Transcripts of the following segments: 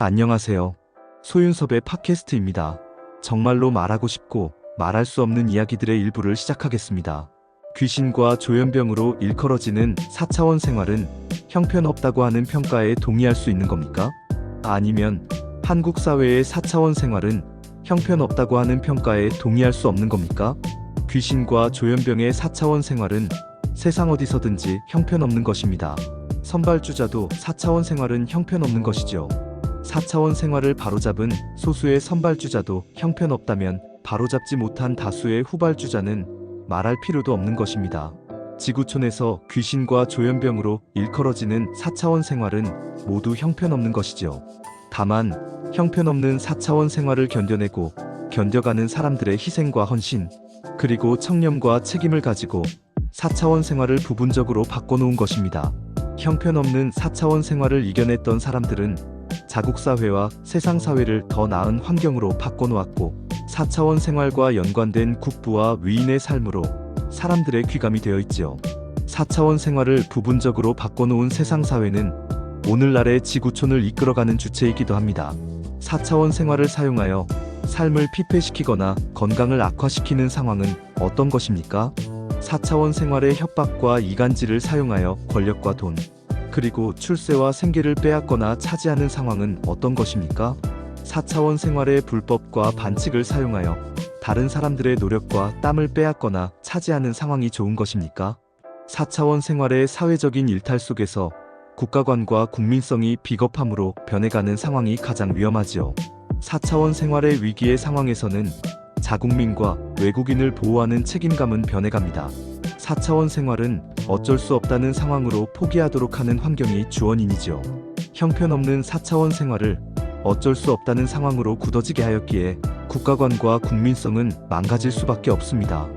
안녕하세요. 소윤섭의 팟캐스트입니다. 정말로 말하고 싶고 말할 수 없는 이야기들의 일부를 시작하겠습니다. 귀신과 조현병으로 일컬어지는 4차원 생활은 형편없다고 하는 평가에 동의할 수 있는 겁니까? 아니면 한국 사회의 4차원 생활은 형편없다고 하는 평가에 동의할 수 없는 겁니까? 귀신과 조현병의 4차원 생활은 세상 어디서든지 형편없는 것입니다. 선발주자도 4차원 생활은 형편없는 것이죠. 4차원 생활을 바로잡은 소수의 선발주자도 형편없다면 바로잡지 못한 다수의 후발주자는 말할 필요도 없는 것입니다. 지구촌에서 귀신과 조현병으로 일컬어지는 4차원 생활은 모두 형편없는 것이죠. 다만 형편없는 4차원 생활을 견뎌내고 견뎌가는 사람들의 희생과 헌신, 그리고 청렴과 책임을 가지고 4차원 생활을 부분적으로 바꿔놓은 것입니다. 형편없는 4차원 생활을 이겨냈던 사람들은 자국사회와 세상사회를 더 나은 환경으로 바꿔놓았고 4차원 생활과 연관된 국부와 위인의 삶으로 사람들의 귀감이 되어 있지요. 4차원 생활을 부분적으로 바꿔놓은 세상사회는 오늘날의 지구촌을 이끌어가는 주체이기도 합니다. 4차원 생활을 사용하여 삶을 피폐시키거나 건강을 악화시키는 상황은 어떤 것입니까? 4차원 생활의 협박과 이간질을 사용하여 권력과 돈, 그리고 출세와 생계를 빼앗거나 차지하는 상황은 어떤 것입니까? 4차원 생활의 불법과 반칙을 사용하여 다른 사람들의 노력과 땀을 빼앗거나 차지하는 상황이 좋은 것입니까? 4차원 생활의 사회적인 일탈 속에서 국가관과 국민성이 비겁함으로 변해가는 상황이 가장 위험하지요. 4차원 생활의 위기의 상황에서는 자국민과 외국인을 보호하는 책임감은 변해갑니다. 4차원 생활은 어쩔 수 없다는 상황으로 포기하도록 하는 환경이 주원인이지요. 형편없는 4차원 생활을 어쩔 수 없다는 상황으로 굳어지게 하였기에 국가관과 국민성은 망가질 수밖에 없습니다.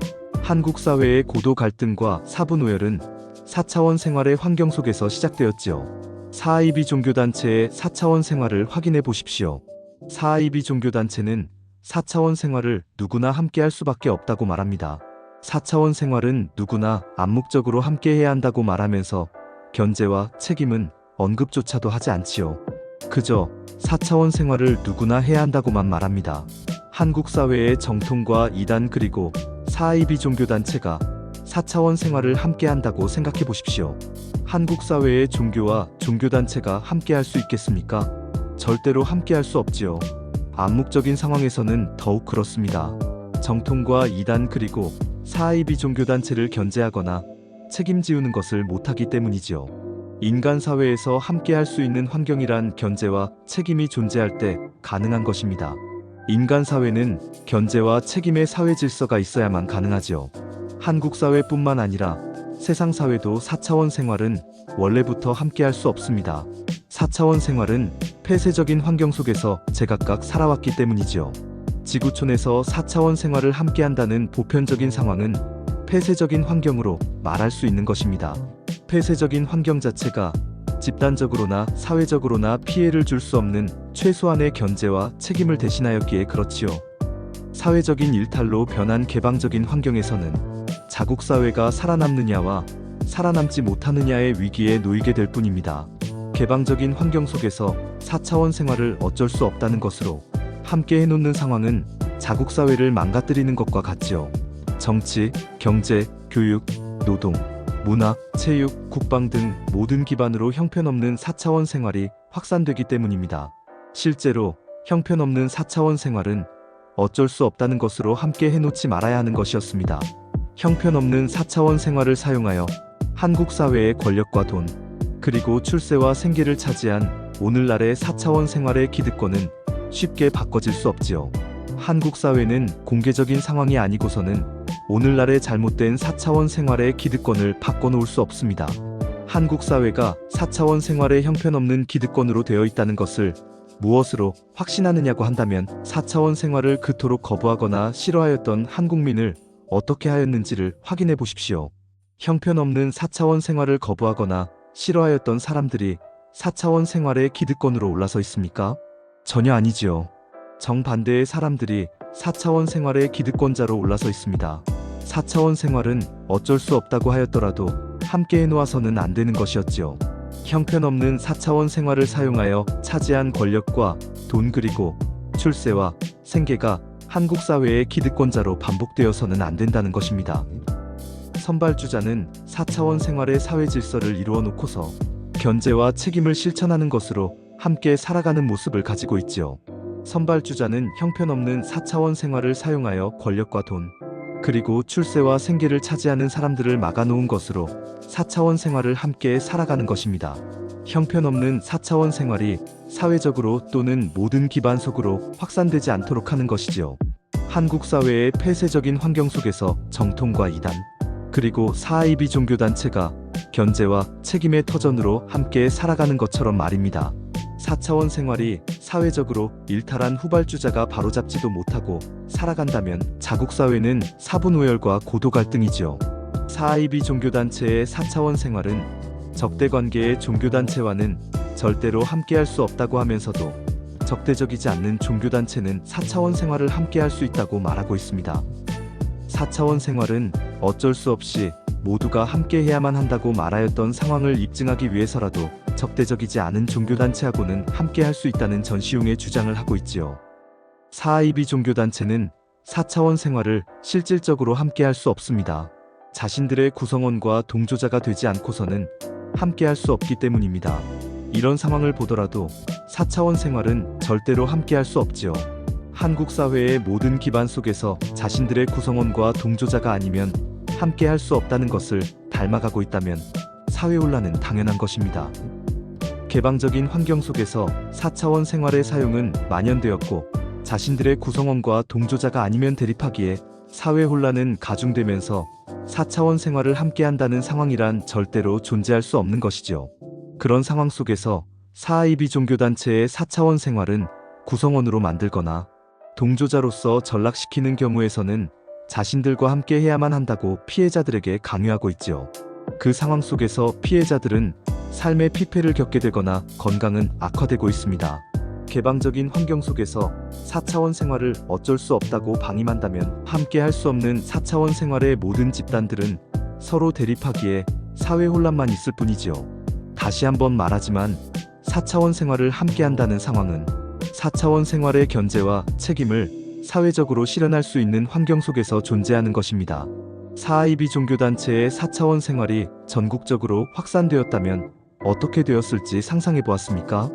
한국 사회의 고도 갈등과 사분오열은 4차원 생활의 환경 속에서 시작되었지요. 사하이비 종교단체의 4차원 생활을 확인해 보십시오. 사하이비 종교단체는 4차원 생활을 누구나 함께할 수밖에 없다고 말합니다. 4차원 생활은 누구나 암묵적으로 함께해야 한다고 말하면서 견제와 책임은 언급조차도 하지 않지요. 그저 4차원 생활을 누구나 해야 한다고만 말합니다. 한국 사회의 정통과 이단 그리고 사하이비 종교단체가 4차원 생활을 함께한다고 생각해 보십시오. 한국 사회의 종교와 종교단체가 함께할 수 있겠습니까? 절대로 함께할 수 없지요. 암묵적인 상황에서는 더욱 그렇습니다. 정통과 이단 그리고 사하이비 종교단체를 견제하거나 책임지우는 것을 못하기 때문이지요. 인간 사회에서 함께할 수 있는 환경이란 견제와 책임이 존재할 때 가능한 것입니다. 인간 사회는 견제와 책임의 사회 질서가 있어야만 가능하지요. 한국 사회뿐만 아니라 세상 사회도 4차원 생활은 원래부터 함께할 수 없습니다. 4차원 생활은 폐쇄적인 환경 속에서 제각각 살아왔기 때문이지요. 지구촌에서 4차원 생활을 함께한다는 보편적인 상황은 폐쇄적인 환경으로 말할 수 있는 것입니다. 폐쇄적인 환경 자체가 집단적으로나 사회적으로나 피해를 줄 수 없는 최소한의 견제와 책임을 대신하였기에 그렇지요. 사회적인 일탈로 변한 개방적인 환경에서는 자국사회가 살아남느냐와 살아남지 못하느냐의 위기에 놓이게 될 뿐입니다. 개방적인 환경 속에서 4차원 생활을 어쩔 수 없다는 것으로 함께 해놓는 상황은 자국사회를 망가뜨리는 것과 같지요. 정치, 경제, 교육, 노동, 문화, 체육, 국방 등 모든 기반으로 형편없는 4차원 생활이 확산되기 때문입니다. 실제로 형편없는 4차원 생활은 어쩔 수 없다는 것으로 함께 해놓지 말아야 하는 것이었습니다. 형편없는 4차원 생활을 사용하여 한국 사회의 권력과 돈, 그리고 출세와 생계를 차지한 오늘날의 4차원 생활의 기득권은 쉽게 바꿔질 수 없지요. 한국 사회는 공개적인 상황이 아니고서는 오늘날의 잘못된 4차원 생활의 기득권을 바꿔놓을 수 없습니다. 한국 사회가 4차원 생활의 형편없는 기득권으로 되어 있다는 것을 무엇으로 확신하느냐고 한다면 4차원 생활을 그토록 거부하거나 싫어하였던 한국민을 어떻게 하였는지를 확인해 보십시오. 형편없는 4차원 생활을 거부하거나 싫어하였던 사람들이 4차원 생활의 기득권으로 올라서 있습니까? 전혀 아니지요. 정반대의 사람들이 4차원 생활의 기득권자로 올라서 있습니다. 4차원 생활은 어쩔 수 없다고 하였더라도 함께 해놓아서는 안 되는 것이었지요. 형편없는 4차원 생활을 사용하여 차지한 권력과 돈 그리고 출세와 생계가 한국 사회의 기득권자로 반복되어서는 안 된다는 것입니다. 선발주자는 4차원 생활의 사회 질서를 이루어 놓고서 견제와 책임을 실천하는 것으로 함께 살아가는 모습을 가지고 있지요. 선발주자는 형편없는 4차원 생활을 사용하여 권력과 돈, 그리고 출세와 생계를 차지하는 사람들을 막아놓은 것으로 4차원 생활을 함께 살아가는 것입니다. 형편없는 4차원 생활이 사회적으로 또는 모든 기반 속으로 확산되지 않도록 하는 것이지요. 한국 사회의 폐쇄적인 환경 속에서 정통과 이단, 그리고 사이비 종교단체가 견제와 책임의 터전으로 함께 살아가는 것처럼 말입니다. 4차원 생활이 사회적으로 일탈한 후발주자가 바로잡지도 못하고 살아간다면 자국 사회는 사분오열과 고도 갈등이지요. 사이비 종교단체의 4차원 생활은 적대관계의 종교단체와는 절대로 함께할 수 없다고 하면서도 적대적이지 않는 종교단체는 4차원 생활을 함께할 수 있다고 말하고 있습니다. 4차원 생활은 어쩔 수 없이 모두가 함께해야만 한다고 말하였던 상황을 입증하기 위해서라도 적대적이지 않은 종교단체하고는 함께할 수 있다는 전시용의 주장을 하고 있지요. 사이비 종교단체는 4차원 생활을 실질적으로 함께할 수 없습니다. 자신들의 구성원과 동조자가 되지 않고서는 함께할 수 없기 때문입니다. 이런 상황을 보더라도 4차원 생활은 절대로 함께할 수 없지요. 한국 사회의 모든 기반 속에서 자신들의 구성원과 동조자가 아니면 함께할 수 없다는 것을 닮아가고 있다면 사회혼란은 당연한 것입니다. 개방적인 환경 속에서 4차원 생활의 사용은 만연되었고 자신들의 구성원과 동조자가 아니면 대립하기에 사회혼란은 가중되면서 4차원 생활을 함께한다는 상황이란 절대로 존재할 수 없는 것이죠. 그런 상황 속에서 사이비 종교단체의 4차원 생활은 구성원으로 만들거나 동조자로서 전락시키는 경우에서는 자신들과 함께 해야만 한다고 피해자들에게 강요하고 있지요. 그 상황 속에서 피해자들은 삶의 피폐를 겪게 되거나 건강은 악화되고 있습니다. 개방적인 환경 속에서 4차원 생활을 어쩔 수 없다고 방임한다면 함께 할 수 없는 4차원 생활의 모든 집단들은 서로 대립하기에 사회혼란만 있을 뿐이지요. 다시 한번 말하지만 4차원 생활을 함께 한다는 상황은 4차원 생활의 견제와 책임을 사회적으로 실현할 수 있는 환경 속에서 존재하는 것입니다. 사이비 종교단체의 4차원 생활이 전국적으로 확산되었다면 어떻게 되었을지 상상해 보았습니까?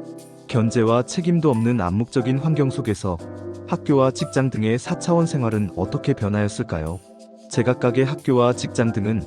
견제와 책임도 없는 암묵적인 환경 속에서 학교와 직장 등의 4차원 생활은 어떻게 변하였을까요? 제각각의 학교와 직장 등은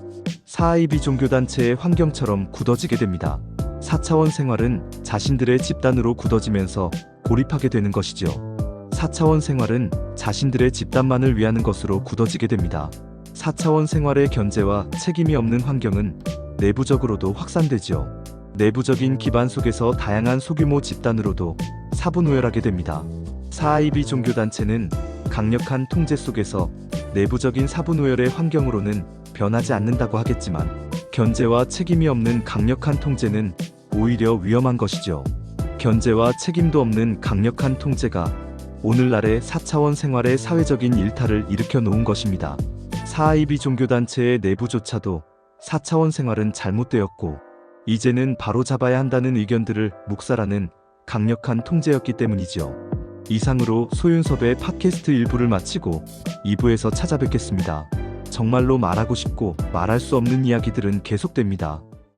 사이비 종교단체의 환경처럼 굳어지게 됩니다. 4차원 생활은 자신들의 집단으로 굳어지면서 고립하게 되는 것이죠. 4차원 생활은 자신들의 집단만을 위하는 것으로 굳어지게 됩니다. 4차원 생활의 견제와 책임이 없는 환경은 내부적으로도 확산되지요. 내부적인 기반 속에서 다양한 소규모 집단으로도 사분오열하게 됩니다. 사이비 종교단체는 강력한 통제 속에서 내부적인 사분오열의 환경으로는 변하지 않는다고 하겠지만 견제와 책임이 없는 강력한 통제는 오히려 위험한 것이죠. 견제와 책임도 없는 강력한 통제가 오늘날의 4차원 생활의 사회적인 일탈을 일으켜 놓은 것입니다. 사이비 종교단체의 내부조차도 4차원 생활은 잘못되었고 이제는 바로잡아야 한다는 의견들을 묵살하는 강력한 통제였기 때문이지요. 이상으로 소윤섭의 팟캐스트 1부를 마치고 2부에서 찾아뵙겠습니다. 정말로 말하고 싶고 말할 수 없는 이야기들은 계속됩니다.